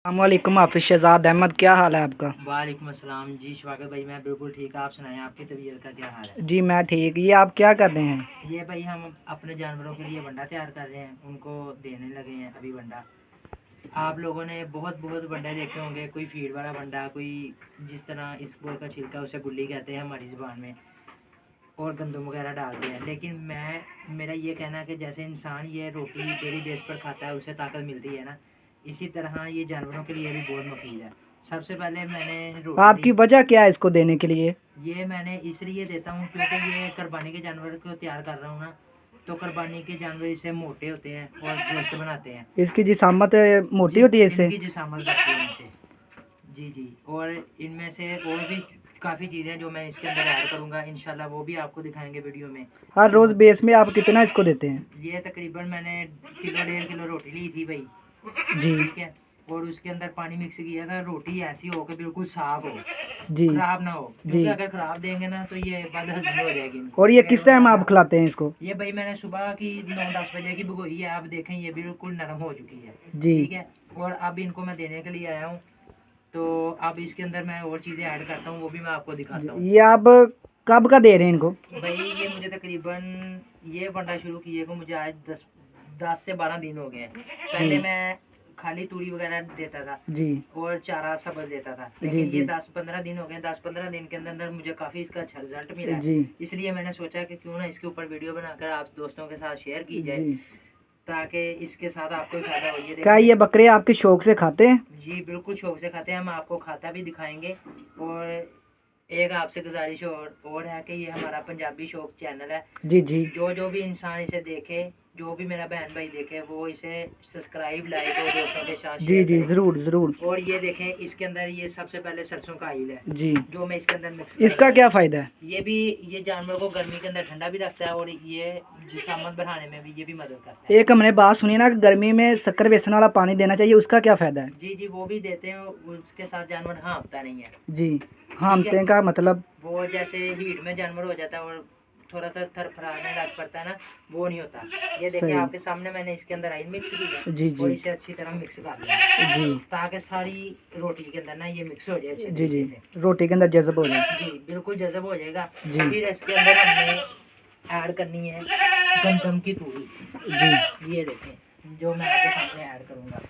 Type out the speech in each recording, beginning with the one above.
अस्सलामुअलैकुम हाफिज़ शहजाद अहमद, क्या हाल है आपका? वालेकुम अस्सलाम जी स्वागत भाई, मैं बिल्कुल ठीक है। आप सुनाएं, आपकी तबीयत का क्या हाल है? जी मैं ठीक। ये आप क्या कर रहे हैं? ये भाई हम अपने जानवरों के लिए वंडा तैयार कर रहे हैं, उनको देने लगे हैं अभी वंडा। आप लोगों ने बहुत बहुत वंडे देखे होंगे, कोई फीड वाला वंडा, कोई जिस तरह इसबगोल का छिलका उसे गुल्ली कहते हैं हमारी ज़ुबान में, और गंदम वगैरह डालते हैं। लेकिन मेरा ये कहना है कि जैसे इंसान ये रोटी डेली बेस पर खाता है, उसे ताकत मिलती है ना, इसी तरह ये जानवरों के लिए भी बहुत मुफीद है। सबसे पहले मैंने रोटी आपकी वजह क्या है इसको देने के लिए? ये मैंने इसलिए देता हूँ क्योंकि ये कुर्बानी के जानवर को तैयार कर रहा हूँ ना, तो कुर्बानी के जानवर इससे मोटे होते हैं और गोश्त बनाते हैं। इसकी जिसामत मोटी होती है इससे? इनकी जिसामत बढ़ती है इनसे। जी जी, और इनमें से और भी काफ़ी चीज़ें जो मैं इसके अंदर ऐड करूँगा इंशाल्लाह, वो भी आपको दिखाएंगे वीडियो में। हर रोज़ बेस में आप कितना इसको देते हैं? ये तकरीबन मैंने किलो 1.5 किलो रोटी ली थी भाई जी ठीक है, और उसके अंदर पानी मिक्स किया था। रोटी ऐसी हो कि बिल्कुल साफ हो, जी खराब ना हो, जी। क्योंकि अगर खराब देंगे ना तो ये बदहजमी हो जाएगी इनको। और ये किस टाइम आप खिलाते हैं इसको? ये भाई मैंने सुबह की 9-10 बजे की भिगोई है, आप देखें ये बिल्कुल नरम हो चुकी है। जी ठीक है, और अब इनको मैं देने के लिए आया हूँ, तो अब इसके अंदर मैं और चीज़ें ऐड करता हूँ, वो भी मैं आपको दिखाता हूँ। ये आप कब का दे रहे हैं इनको? भाई ये मुझे तकरीबन ये वंडा शुरू किए को मुझे आज 10 से 12 दिन हो गए हैं। पहले मैं खाली तूड़ी वगैरह देता था जी और चारा सब्ज़ देता था, जी लेकिन जी ये 10-15 दिन हो गए। 10-15 दिन के अंदर अंदर मुझे काफ़ी इसका अच्छा रिजल्ट मिला है। जी इसलिए मैंने सोचा कि क्यों ना इसके ऊपर वीडियो बनाकर आप दोस्तों के साथ शेयर की जाए, जी। ताकि इसके साथ आपको भी फायदा हो। ये क्या देखिए, ये बकरे आपके शौक से खाते हैं? जी बिल्कुल शौक से खाते हैं, हम आपको खाता भी दिखाएंगे। और एक आपसे गुजारिश और है कि ये हमारा पंजाबी शौक चैनल है। जी जी जो भी इंसान इसे देखे, जो भी मेरा बहन भाई देखे, वो इसे सब्सक्राइब, लाइक और दोस्तों के साथ जी शेयर जी करे। ज़रूर ज़रूर। और ये देखें, इसके अंदर ये सबसे पहले सरसों का ऑयल है जी, जो मैं इसके अंदर मिक्स इसका करूंगा। क्या फ़ायदा है? ये जानवर को गर्मी के अंदर ठंडा भी रखता है, और ये जिस्मात बढ़ाने में भी ये भी मदद करता है। एक हमने बात सुनी ना कि गर्मी में शक्कर बेसन वाला पानी देना चाहिए, उसका क्या फ़ायदा है? जी जी, वो भी देते हैं, उसके साथ जानवर हाँफता नहीं है। जी हाँफते का मतलब? वो जैसे हीट में जानवर हो जाता है और थोड़ा सा थरथराने लग पड़ता है ना, वो नहीं होता। ये देखिए सही। आपके सामने मैंने इसके अंदर ऑयल मिक्स की है, जी और जी इसे अच्छी तरह मिक्स कर लिया जी ताकि सारी रोटी के अंदर ना ये मिक्स हो जाए अच्छे जी जी, तरीके से। रोटी के अंदर जज़ब हो जाए। जी बिल्कुल जज़ब हो जाएगा। जी फिर इसके अंदर हमने ऐड करनी है गंदम की तूड़ी। जी ये देखें जो मैं आपके सामने ऐड करूँगा।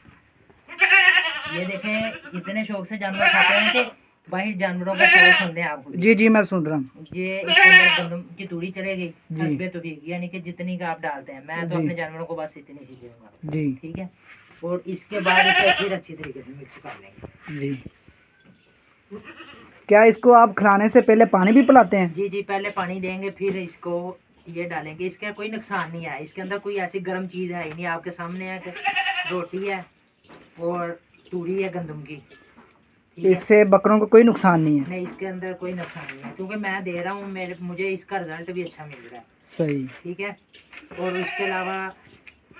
ये देखें, इतने शौक से जानवर खाते हैं कि भाई जानवरों का शौक सुनते हैं आप खुद ही। जी जी मैं सुन रहा हूँ। ये इसके अंदर गंदम की तूड़ी चलेगी जी। हस्बे तो ठीक, यानी कि जितनी का आप डालते हैं, मैं तो जी अपने जानवरों को बस इतनी सी दूंगा। जी ठीक है, और इसके बाद इसे फिर अच्छी तरीके से मिक्स कर लेंगे। जी। क्या इसको आप खिलाने से पहले पानी भी पिलाते हैं? जी जी, पहले पानी देंगे, फिर इसको ये डालेंगे। इसका कोई नुकसान नहीं है, इसके अंदर कोई ऐसी गर्म चीज़ है ही नहीं। आपके सामने है कि रोटी है और तूड़ी है गंदम की। ठीक है, इससे बकरों को कोई नुकसान नहीं है? नहीं इसके अंदर कोई नुकसान नहीं है, क्योंकि मैं दे रहा हूँ, मुझे इसका रिजल्ट भी अच्छा मिल रहा है। सही। ठीक है, और उसके अलावा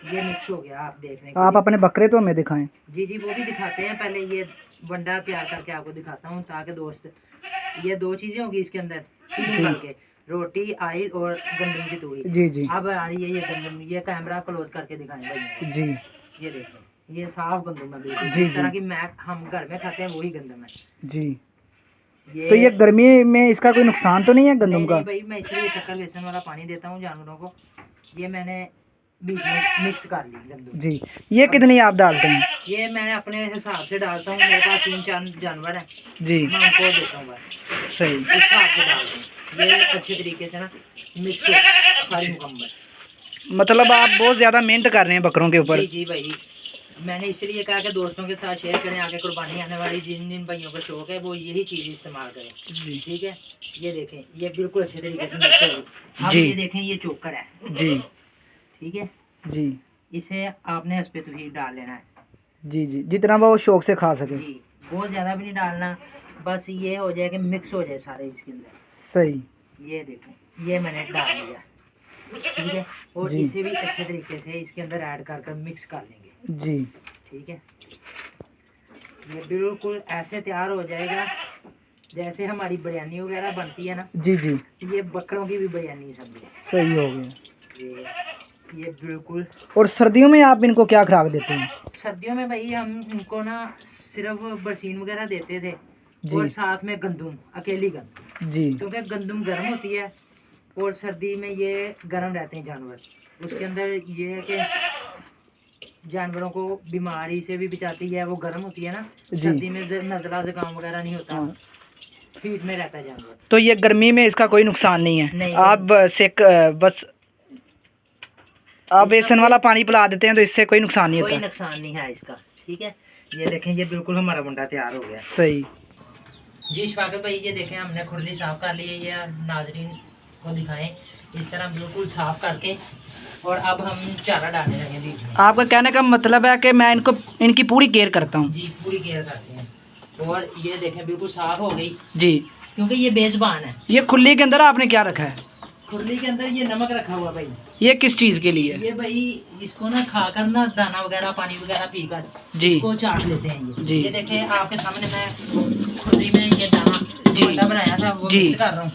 ये मिक्स हो गया, आप देख रहे हैं। आप अपने बकरे तो हमें दिखाएं। जी जी, वो भी दिखाते हैं। पहले ये वंडा तैयार करके आपको दिखाता हूँ, ताकि दोस्त, ये 2 चीज़ें होगी इसके अंदर, 3 जी। बल्कि रोटी, ऑयल और गंदम की तूड़ी। जी जी अब आ रही है ये गंदम, ये कैमरा क्लोज करके दिखाएं भाई। जी ये देखें, ये साफ गंदम है बिल्कुल, जी जिस तरह जी की हम घर में खाते हैं वही गंदम है। जी। तो ये गर्मी में इसका कोई नुकसान तो नहीं है गंदम नहीं का? नहीं भाई, मैं इसलिए शक्कर बेसन वाला पानी देता हूँ जानवरों को। ये मैंने बीच में मिक्स कर ली गंदम। जी। ये कितनी आप डालते हैं? ये मैं अपने हिसाब से डालता हूँ, मेरे पास 3-4 जानवर हैं, जी मैं उनको देता हूँ बस, सही। इस हिसाब से डालता हूँ। ये अच्छे तरीके से ना मिक्स हो सारी मुकम्मल। मतलब आप बहुत ज़्यादा मेहनत कर रहे हैं बकरों के ऊपर? जी जी भाई, मैंने इसलिए कहा कि दोस्तों के साथ शेयर करें, आगे कुर्बानी आने वाली जिन जिन भाइयों का शौक है वो यही चीज़ इस्तेमाल करें। जी ठीक है, ये देखें, ये बिल्कुल अच्छे तरीके से मिक्स हो गई। अब जी। ये देखें, ये चोकर है। जी ठीक है, जी इसे आपने इस पे तो डाल लेना है। जी जी, जितना वो शौक से खा सके। जी, बहुत ज़्यादा भी नहीं डालना, बस ये हो जाए कि मिक्स हो जाए सारे इसके अंदर। सही। ये देखें, ये मैंने डाल दिया। ठीक है, और जी इसे भी अच्छे तरीके से इसके अंदर ऐड कर कर मिक्स कर लेंगे। जी ठीक है, ये बिल्कुल ऐसे तैयार हो जाएगा जैसे हमारी बिरयानी वगैरह बनती है ना, जी जी। ये बकरों की भी बिरयानी समझे। सही हो गया। ये बिल्कुल। और सर्दियों में आप इनको क्या खुराक देते हैं? सर्दियों में भाई हम इनको ना सिर्फ बरसीन वगैरह देते थे जी। और साथ में गंदम, अकेली गंदम, जी क्योंकि गंदम गर्म होती है और सर्दी में ये गर्म रहते हैं जानवर। उसके अंदर ये है कि जानवरों को बीमारी से भी बचाती है, वो गर्म होती है ना, जी। सर्दी में नज़ला ज़ुकाम वगैरह नहीं होता, हाँ। फीट में रहता है जानवर। तो ये गर्मी में इसका कोई नुकसान नहीं है? नहीं, आप बस आप बेसन वाला पानी पिला देते हैं तो इससे कोई नुकसान नहीं कोई होता? नुकसान नहीं है इसका। ठीक है, ये देखें, ये बिल्कुल हमारा बंडा तैयार हो गया। सही जी शफाकत भाई, ये देखें हमने खुरली साफ़ कर ली है, ये नाजरीन को दिखाएं इस तरह बिल्कुल साफ़ करके। और अब हम चारा डालने लगे बीच में। आपका कहने का मतलब है कि मैं इनकी पूरी केयर करता हूँ? जी पूरी केयर करते हैं। और ये देखें बिल्कुल साफ़ हो गई जी, क्योंकि ये बेज़बान है। ये खुली के अंदर आपने क्या रखा है? खुरली के अंदर ये नमक रखा हुआ भाई। ये किस चीज़ के लिए? ये भाई इसको ना खाकर ना दाना वगैरह पानी वगैरह पीकर जी। इसको चाट लेते हैं जी। ये देखें आपके सामने मैं खुरली में ये दाना जी। बंडा बनाया था वो जी। मिक्स कर रहा हूँ।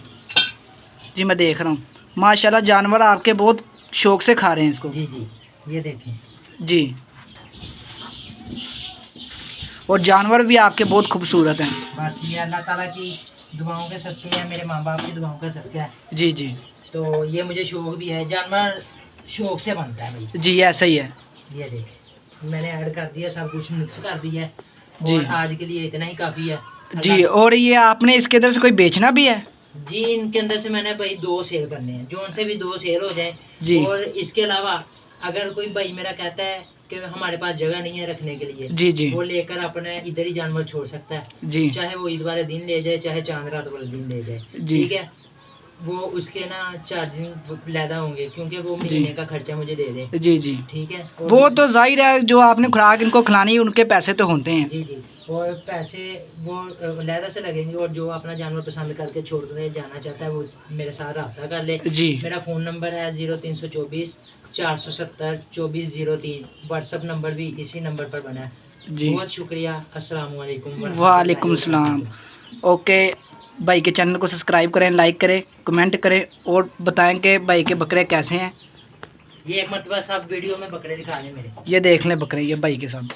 जी मैं देख रहा हूँ, माशाल्लाह जानवर आपके बहुत शौक से खा रहे हैं इसको। जी जी, ये देखें। जी, और जानवर भी आपके बहुत खूबसूरत हैं। बस ये अल्लाह ताला की दुआओं के सदके है, मेरे माँ बाप की दुआओं का सदका है। जी जी तो ये मुझे शौक भी है, जानवर शौक से बनता है भाई। जी, ऐसा ही है। ये देखें, मैंने ऐड कर दिया, सब कुछ मिक्स कर दिया है। जी। और आज के लिए इतना ही काफ़ी है। जी, और ये आपने इसके अंदर से कोई बेचना भी है? जी, इनके अंदर से मैंने भाई 2 सेल करने हैं, जो उनसे भी 2 सेल हो जाए। जी। और इसके अलावा अगर कोई भाई मेरा कहता है कि हमारे पास जगह नहीं है रखने के लिए, जी जी वो लेकर अपने इधर ही जानवर छोड़ सकता है। जी चाहे वो ईद वाले दिन ले जाए, चाहे चांद रात वाले दिन ले जाए। जी। ठीक है, वो उसके ना चार्जिंग ज़्यादा होंगे क्योंकि वो महीने का खर्चा मुझे दे दे। जी जी, ठीक है, और वो तो जाहिर है, जो आपने खुराक इनको खिलानी है उनके पैसे तो होते हैं। जी जी, और पैसे वो लहदा से लगेंगे। और जो अपना जानवर पसंद करके छोड़ कर जाना चाहता है वो मेरे साथ रब्ता कर ले। जी मेरा फ़ोन नंबर है 0324 470 2403। व्हाट्सअप नंबर भी इसी नंबर पर बना है। जी, बहुत शुक्रिया। अस्सलाम वालेकुम। वालेकुम सलाम। ओके, भाई के चैनल को सब्सक्राइब करें, लाइक करें, कमेंट करें और बताएं कि भाई के बकरे कैसे हैं। ये एक मरतबा सब वीडियो में बकरे दिखा लें मेरे। ये देख लें बकरे, ये भाई के साथ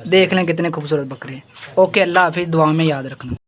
देख लें कितने खूबसूरत बकरे हैं। ओके, अल्लाह हाफिज़, दुआ में याद रखना।